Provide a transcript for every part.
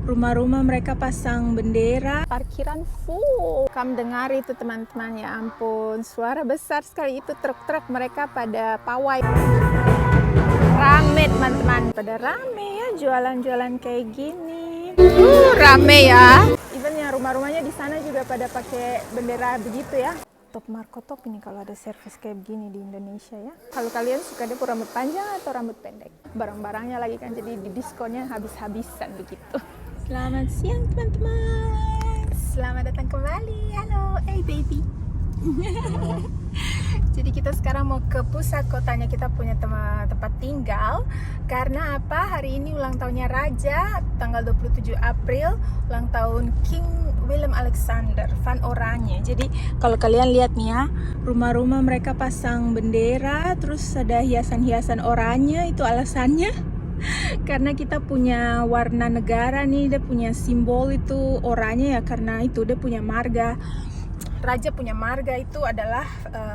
rumah-rumah mereka pasang bendera, parkiran full. Kamu dengar itu teman-teman, ya ampun, suara besar sekali itu truk-truk mereka pada pawai. Rame teman-teman, pada rame ya jualan-jualan kayak gini. Rame ya. Even yang rumah-rumahnya di sana juga pada pakai bendera begitu ya. Top Marco top ini kalau ada servis kayak begini di Indonesia ya. Kalau kalian suka deh rambut panjang atau rambut pendek, barang-barangnya lagi kan jadi di diskonnya habis-habisan begitu. Selamat siang teman-teman, selamat datang kembali. Halo, hey baby. Jadi kita sekarang mau ke pusat kotanya, kita punya tempat tinggal. Karena apa? Hari ini ulang tahunnya Raja, tanggal 27 April, ulang tahun King Willem Alexander van Oranje. Jadi kalau kalian lihat nih ya, rumah-rumah mereka pasang bendera, terus ada hiasan-hiasan oranye. Itu alasannya karena kita punya warna negara nih, dia punya simbol itu oranye ya, karena itu dia punya marga. Raja punya marga itu adalah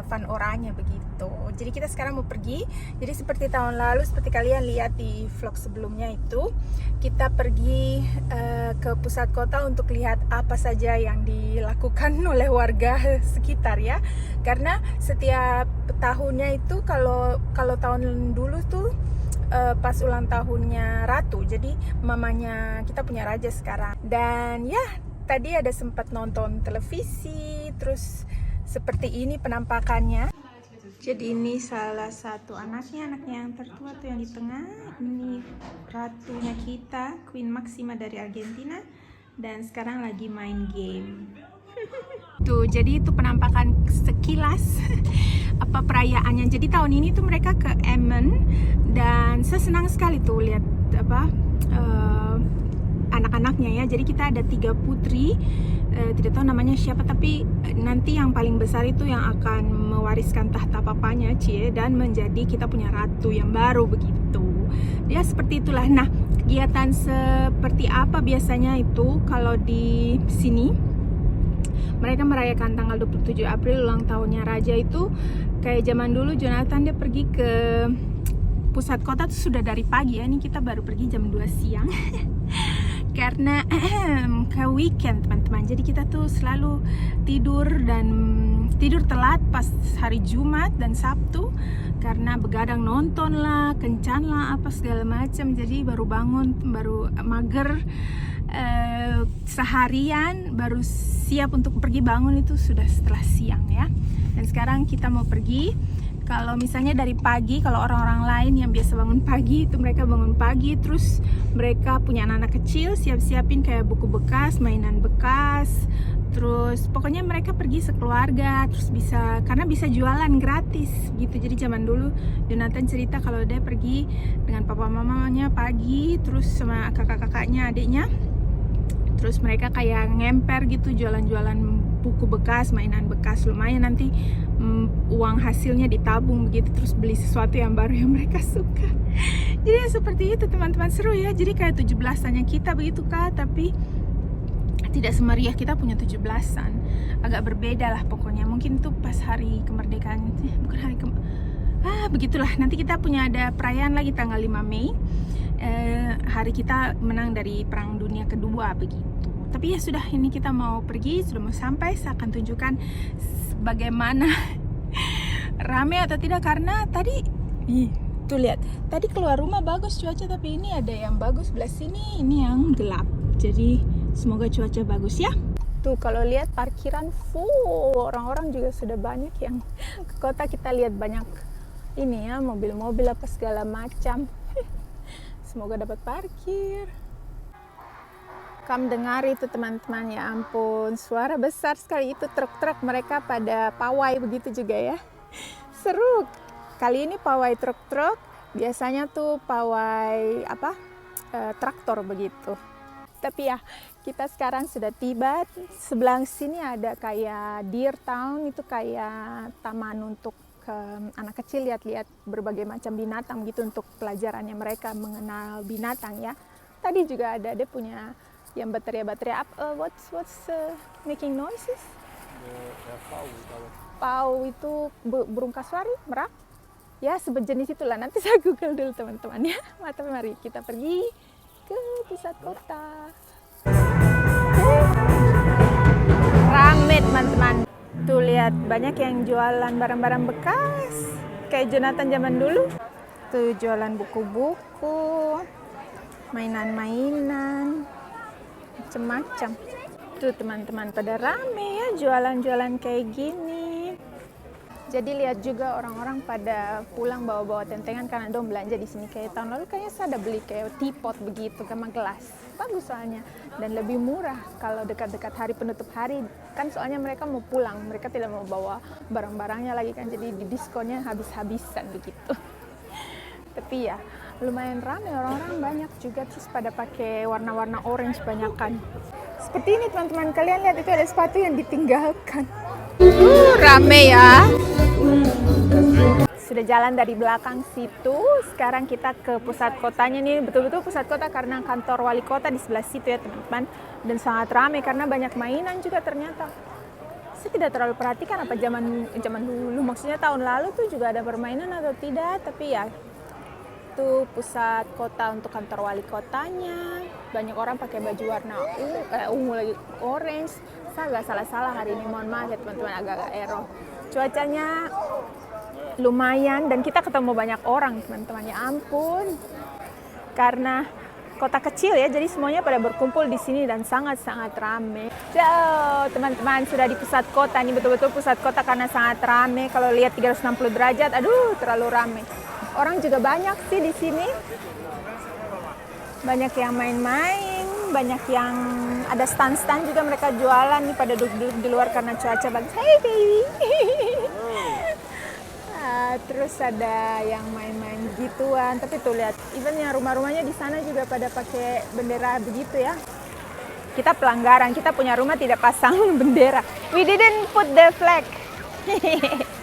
Van Oranje begitu. Jadi kita sekarang mau pergi. Jadi seperti tahun lalu, seperti kalian lihat di vlog sebelumnya itu, kita pergi ke pusat kota untuk lihat apa saja yang dilakukan oleh warga sekitar ya. Karena setiap tahunnya itu kalau tahun dulu tuh pas ulang tahunnya Ratu, jadi mamanya kita punya raja sekarang. Dan ya tadi ada sempat nonton televisi, terus seperti ini penampakannya. Jadi ini salah satu anaknya yang tertua tuh yang di tengah. Ini ratunya kita, Queen Maxima dari Argentina, dan sekarang lagi main game. Tuh, jadi itu penampakan sekilas apa perayaannya. Jadi tahun ini tuh mereka ke Emmen, dan saya senang sekali tuh lihat apa anak-anaknya ya. Jadi kita ada 3 putri, tidak tahu namanya siapa, tapi nanti yang paling besar itu yang akan mewariskan tahta papanya Cie, dan menjadi kita punya ratu yang baru begitu. Ya seperti itulah. Nah, kegiatan seperti apa biasanya itu kalau di sini? Mereka merayakan tanggal 27 April ulang tahunnya Raja itu kayak zaman dulu. Jonathan dia pergi ke pusat kota tuh sudah dari pagi ya. Ini kita baru pergi jam 2 siang. Karena ke weekend teman-teman. Jadi kita tuh selalu tidur telat pas hari Jumat dan Sabtu karena begadang nonton lah, kencan lah, apa segala macam. Jadi baru bangun, baru mager seharian, baru siap untuk pergi bangun itu sudah setelah siang ya. Dan sekarang kita mau pergi. Kalau misalnya dari pagi, kalau orang-orang lain yang biasa bangun pagi itu mereka bangun pagi, terus mereka punya anak-anak kecil, siap-siapin kayak buku bekas, mainan bekas, terus pokoknya mereka pergi sekeluarga, terus karena bisa jualan gratis gitu. Jadi zaman dulu Jonathan cerita kalau dia pergi dengan papa mamanya pagi, terus sama kakak-kakaknya, adiknya, terus mereka kayak ngemper gitu, jualan-jualan buku bekas, mainan bekas, lumayan nanti uang hasilnya ditabung begitu, terus beli sesuatu yang baru yang mereka suka. Jadi seperti itu teman-teman, seru ya. Jadi kayak 17-annya kita begitu Kak, tapi tidak semeriah kita punya 17-an. Agak berbeda lah pokoknya. Mungkin tuh pas hari kemerdekaan, bukan hari begitulah. Nanti kita punya ada perayaan lagi tanggal 5 Mei. Hari kita menang dari Perang Dunia Kedua begitu. Tapi ya sudah, ini kita mau pergi, sudah mau sampai. Saya akan tunjukkan bagaimana rame atau tidak, karena tadi tuh lihat, tadi keluar rumah bagus cuaca, tapi ini ada yang bagus sebelah sini, ini yang gelap. Jadi semoga cuaca bagus ya. Tuh kalau lihat parkiran full, orang-orang juga sudah banyak yang ke kota. Kita lihat banyak ini ya, mobil-mobil apa segala macam. Semoga dapat parkir. Kamu dengar itu teman-teman, ya ampun, suara besar sekali itu truk-truk mereka pada pawai begitu juga ya. Seru. Kali ini pawai truk-truk, biasanya tuh pawai traktor begitu. Tapi ya kita sekarang sudah tiba. Sebelah sini ada kayak Deer Town, itu kayak taman untuk anak kecil lihat-lihat berbagai macam binatang gitu, untuk pelajarannya mereka mengenal binatang ya. Tadi juga ada, dia punya yang baterai what's making noises? Pau itu burung kasuari, merak. Ya sejenis itulah, nanti saya google dulu teman-teman ya. Tapi mari kita pergi ke pusat kota. teman-teman. Tuh lihat, banyak yang jualan barang-barang bekas kayak Jonathan zaman dulu. Tuh jualan buku-buku, mainan-mainan, macam-macam. Tuh teman-teman, pada rame ya jualan-jualan kayak gini. Jadi lihat juga orang-orang pada pulang bawa-bawa tentengan karena dong belanja di sini. Kayak tahun lalu kayaknya saya ada beli kayak teapot begitu sama gelas. Bagus soalnya dan lebih murah kalau dekat-dekat hari penutup hari. Kan soalnya mereka mau pulang, mereka tidak mau bawa barang-barangnya lagi kan. Jadi di diskonnya habis-habisan begitu. Tapi ya lumayan ramai, orang-orang banyak juga, terus pada pakai warna-warna orange banyakan. Seperti ini teman-teman, kalian lihat itu ada sepatu yang ditinggalkan. Rame ya. Sudah jalan dari belakang situ, sekarang kita ke pusat kotanya nih, betul-betul pusat kota karena kantor wali kota di sebelah situ ya teman-teman. Dan sangat ramai karena banyak mainan juga ternyata. Saya tidak terlalu perhatikan apa zaman dulu, maksudnya tahun lalu tuh juga ada permainan atau tidak, tapi ya itu pusat kota untuk kantor wali kotanya. Banyak orang pakai baju warna ungu lagi, orange. Saya agak salah-salah hari ini, mohon maaf ya teman-teman, agak-agak error. Cuacanya lumayan dan kita ketemu banyak orang teman-teman, ya ampun. Karena kota kecil ya, jadi semuanya pada berkumpul di sini dan sangat-sangat ramai. Jauh teman-teman, sudah di pusat kota, ini betul-betul pusat kota karena sangat ramai. Kalau lihat 360 derajat, aduh terlalu ramai. Orang juga banyak sih di sini. Banyak yang main-main, banyak yang ada stand-stand juga mereka jualan nih, pada duduk di luar karena cuaca bagus. Hey baby. Terus ada yang main-main gituan, tapi tuh lihat, even yang rumah-rumahnya di sana juga pada pakai bendera begitu ya. Kita pelanggaran, kita punya rumah tidak pasang bendera. We didn't put the flag.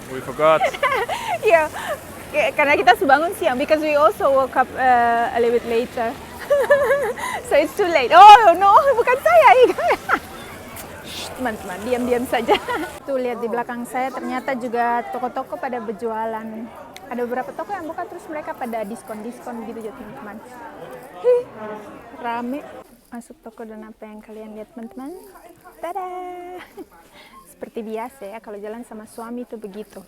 We forgot. Yeah, karena kita sebangun siang, because we also woke up a little bit later. So it's too late. Oh no, bukan saya. Teman-teman, diam-diam saja. Tuh lihat di belakang saya, ternyata juga toko-toko pada berjualan. Ada beberapa toko yang buka terus mereka pada diskon-diskon gitu ya teman-teman. Rame. Masuk toko dan apa yang kalian lihat teman-teman? Tada! Seperti biasa ya, kalau jalan sama suami itu begitu.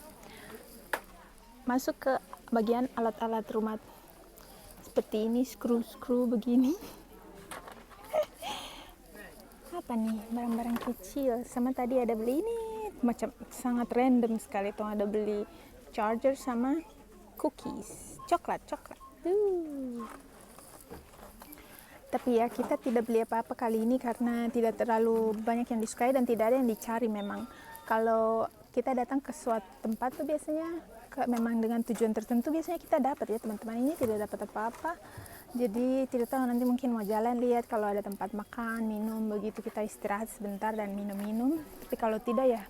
Masuk ke bagian alat-alat rumah. Seperti ini, skru-skru begini. Apa nih, barang-barang kecil. Sama tadi ada beli ini, macam sangat random sekali tuh, ada beli charger sama cookies, coklat. Tapi ya kita tidak beli apa-apa kali ini karena tidak terlalu banyak yang disukai dan tidak ada yang dicari memang. Kalau kita datang ke suatu tempat tuh biasanya memang dengan tujuan tertentu biasanya kita dapat ya teman-teman. Ini tidak dapat apa-apa. Jadi tidak tahu, nanti mungkin mau jalan lihat kalau ada tempat makan, minum, begitu kita istirahat sebentar dan minum-minum. Tapi kalau tidak ya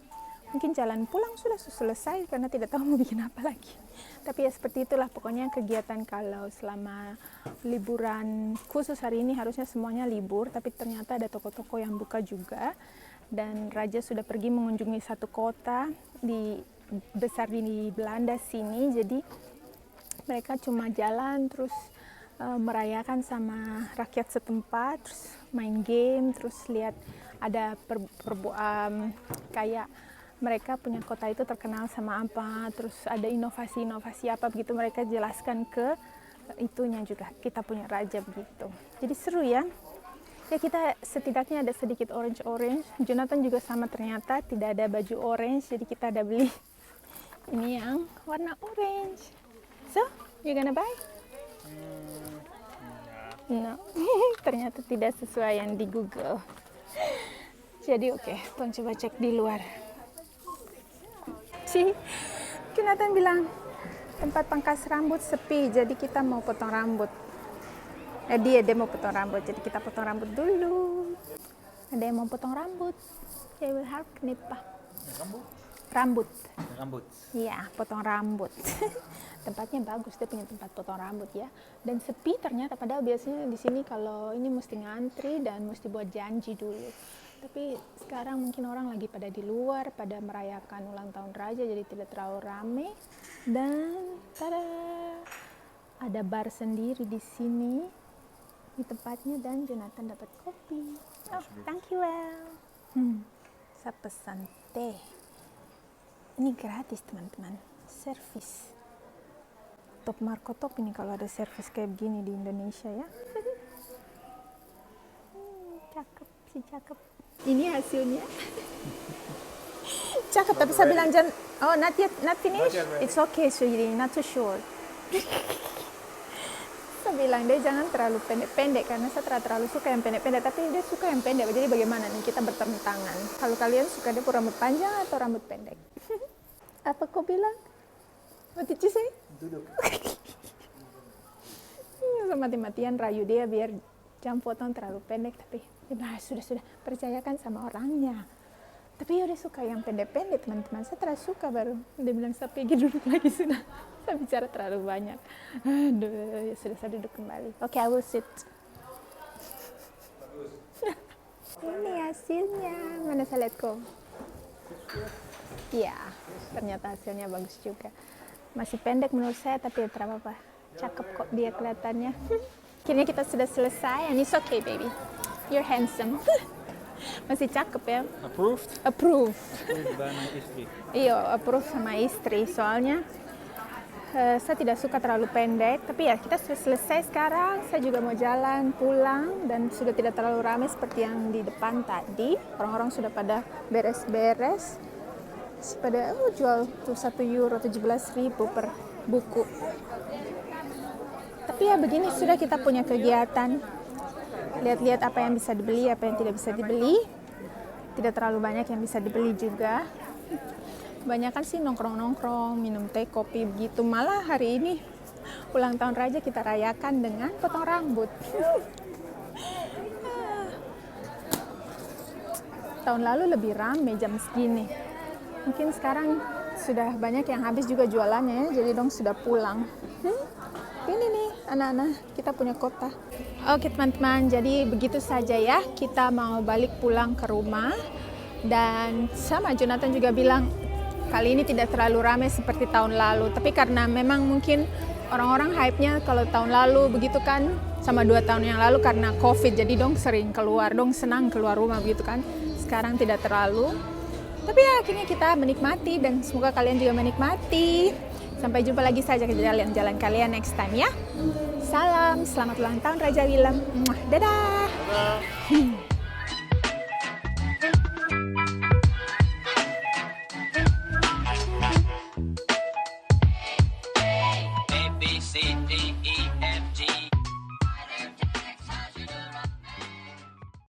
mungkin jalan pulang sudah selesai karena tidak tahu mau bikin apa lagi. Tapi ya seperti itulah pokoknya kegiatan kalau selama liburan, khusus hari ini harusnya semuanya libur, tapi ternyata ada toko-toko yang buka juga. Dan Raja sudah pergi mengunjungi satu kota besar di Belanda sini, jadi mereka cuma jalan terus merayakan sama rakyat setempat, terus main game, terus lihat ada kayak mereka punya kota itu terkenal sama apa, terus ada inovasi-inovasi apa begitu mereka jelaskan ke itunya juga, kita punya Raja begitu. Jadi seru ya. Ya kita setidaknya ada sedikit orange. Jonathan juga sama, ternyata tidak ada baju orange, jadi kita ada beli ini yang warna orange. So, you gonna buy? No, ternyata tidak sesuai yang di Google. Jadi oke, Tuan coba cek di luar. Jonathan bilang tempat pangkas rambut sepi, jadi kita mau potong rambut. Dia mau potong rambut, jadi kita potong rambut dulu. Ada yang mau potong rambut? Saya will have knipa. Rambut. Iya, potong rambut. Tempatnya bagus, dia punya tempat potong rambut ya. Dan sepi ternyata, padahal biasanya di sini kalau ini mesti ngantri dan mesti buat janji dulu. Tapi sekarang mungkin orang lagi pada di luar, pada merayakan ulang tahun Raja, jadi tidak terlalu rame. Dan tada, ada bar sendiri di sini, di tempatnya, dan Jonathan dapat kopi. Oh, thank you well. Saya pesan teh. Ini gratis teman-teman, servis. Top Marco top ini kalau ada servis kayak begini di Indonesia ya. Cakep sih, cakep. Ini hasilnya. Cakep, tapi saya bilang jangan. Oh, not yet, not finished. It's okay, sweetie, not too short. Saya bilang dia jangan terlalu pendek-pendek karena saya terlalu suka yang pendek-pendek, tapi dia suka yang pendek. Jadi bagaimana nih kita bertentangan? Kalau kalian suka dia rambut panjang atau rambut pendek? Apa kau bilang? What did you say? Duduk. Mati-matian rayu dia biar jangan potong terlalu pendek, tapi sudah percayakan sama orangnya. Tapi dia suka yang pendek-pendek teman-teman. Saya terlalu suka baru dia bilang saya pergi duduk lagi sudah. Saya bicara terlalu banyak. Aduh, ya sudah saya duduk kembali. Oke, I will sit. Ini hasilnya. Mana saya lihat kok? Iya, ternyata hasilnya bagus juga. Masih pendek menurut saya, tapi ya tidak apa-apa. Cakep kok dia kelihatannya. Akhirnya kita sudah selesai. And it's okay, baby. You're handsome. Masih cakep ya. Approved? Approve. Approved by my istri. Iya, approve sama istri. Soalnya saya tidak suka terlalu pendek. Tapi ya kita sudah selesai sekarang. Saya juga mau jalan pulang dan sudah tidak terlalu ramai seperti yang di depan tadi. Orang-orang sudah pada beres-beres. Pada jual tuh €1 17.000 per buku. Tapi ya begini sudah kita punya kegiatan. Lihat-lihat apa yang bisa dibeli, apa yang tidak bisa dibeli. Tidak terlalu banyak yang bisa dibeli juga. Kebanyakan sih nongkrong-nongkrong, minum teh, kopi begitu. Malah hari ini ulang tahun Raja kita rayakan dengan potong rambut. Tahun lalu lebih ramai jam segini. Mungkin sekarang sudah banyak yang habis juga jualannya ya, jadi dong sudah pulang. Ini nih anak-anak, kita punya kota. Oke teman-teman, jadi begitu saja ya. Kita mau balik pulang ke rumah. Dan sama Jonathan juga bilang, kali ini tidak terlalu ramai seperti tahun lalu. Tapi karena memang mungkin orang-orang hype-nya kalau tahun lalu begitu kan, sama 2 tahun yang lalu karena COVID. Jadi dong sering keluar, dong senang keluar rumah begitu kan. Sekarang tidak terlalu. Tapi ya akhirnya kita menikmati dan semoga kalian juga menikmati. Sampai jumpa lagi saja ke jalan-jalan kalian next time ya. Salam, selamat ulang tahun Raja Willem. Dadah.